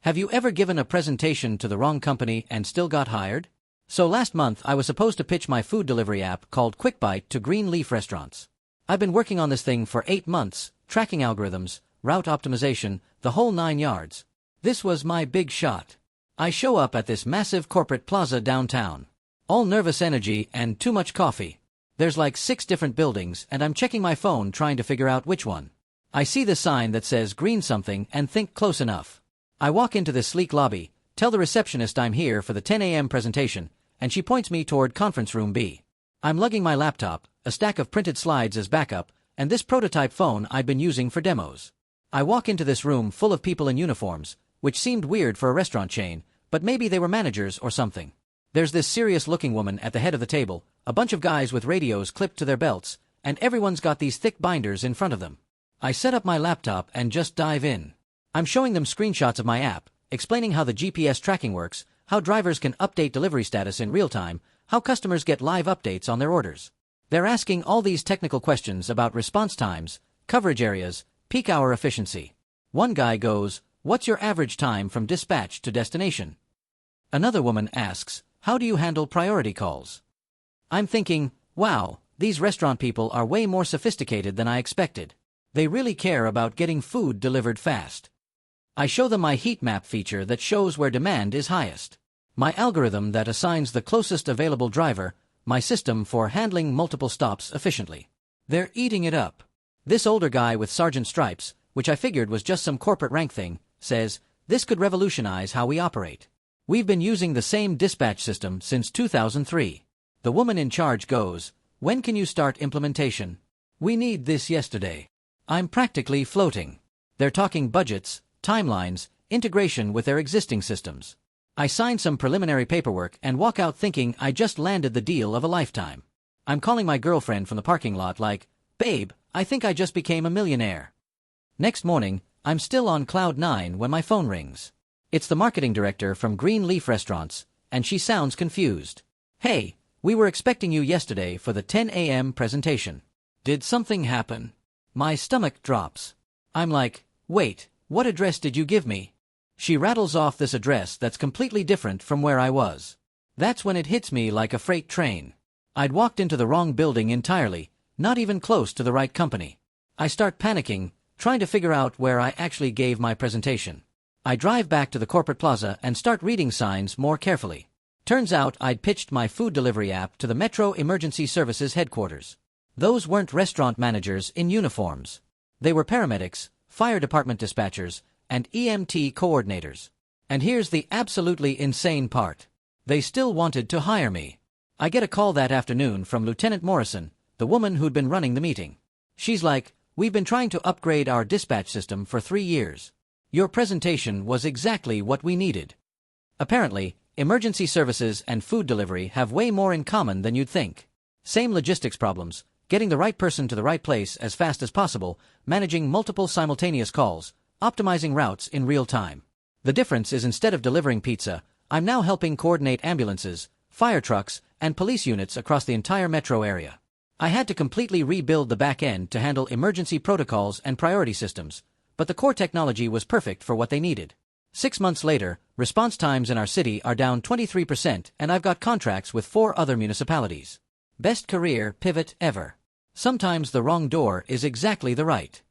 Have you ever given a presentation to the wrong company and still got hired? So last month I was supposed to pitch my food delivery app called Quickbite to Greenleaf restaurants. I've been working on this thing for 8 months, tracking algorithms, route optimization, the whole 9 yards. This was my big shot. I show up at this massive corporate plaza downtown. All nervous energy and too much coffee. There's like 6 different buildings and I'm checking my phone trying to figure out which one. I see the sign that says green something and think close enough. I walk into this sleek lobby, tell the receptionist I'm here for the 10 a.m. presentation, and she points me toward conference room B. I'm lugging my laptop, a stack of printed slides as backup, and this prototype phone I'd been using for demos. I walk into this room full of people in uniforms, which seemed weird for a restaurant chain, but maybe they were managers or something. There's this serious-looking woman at the head of the table, a bunch of guys with radios clipped to their belts, and everyone's got these thick binders in front of them. I set up my laptop and just dive in. I'm showing them screenshots of my app, explaining how the GPS tracking works, how drivers can update delivery status in real time, how customers get live updates on their orders. They're asking all these technical questions about response times, coverage areas, peak hour efficiency. One guy goes, "What's your average time from dispatch to destination?" Another woman asks, "How do you handle priority calls?" I'm thinking, wow, these restaurant people are way more sophisticated than I expected. They really care about getting food delivered fast. I show them my heat map feature that shows where demand is highest. My algorithm that assigns the closest available driver, my system for handling multiple stops efficiently. They're eating it up. This older guy with sergeant stripes, which I figured was just some corporate rank thing, says, "This could revolutionize how we operate. We've been using the same dispatch system since 2003. The woman in charge goes, "When can you start implementation? We need this yesterday." I'm practically floating. They're talking budgets, timelines, integration with their existing systems. I sign some preliminary paperwork and walk out thinking I just landed the deal of a lifetime. I'm calling my girlfriend from the parking lot like, "Babe, I think I just became a millionaire." Next morning, I'm still on cloud 9 when my phone rings. It's the marketing director from Greenleaf Restaurants, and she sounds confused. "Hey, we were expecting you yesterday for the 10 a.m. presentation. Did something happen?" My stomach drops. I'm like, "Wait, what address did you give me?" She rattles off this address that's completely different from where I was. That's when it hits me like a freight train. I'd walked into the wrong building entirely, not even close to the right company. I start panicking, trying to figure out where I actually gave my presentation. I drive back to the corporate plaza and start reading signs more carefully. Turns out I'd pitched my food delivery app to the Metro Emergency Services headquarters. Those weren't restaurant managers in uniforms. They were paramedics, fire department dispatchers, and EMT coordinators. And here's the absolutely insane part. They still wanted to hire me. I get a call that afternoon from Lieutenant Morrison, the woman who'd been running the meeting. She's like, "We've been trying to upgrade our dispatch system for 3 years. Your presentation was exactly what we needed." Apparently, emergency services and food delivery have way more in common than you'd think. Same logistics problems, getting the right person to the right place as fast as possible, managing multiple simultaneous calls, optimizing routes in real time. The difference is instead of delivering pizza, I'm now helping coordinate ambulances, fire trucks, and police units across the entire metro area. I had to completely rebuild the back end to handle emergency protocols and priority systems, but the core technology was perfect for what they needed. 6 months later, response times in our city are down 23% and I've got contracts with 4 other municipalities. Best career pivot ever. Sometimes the wrong door is exactly the right.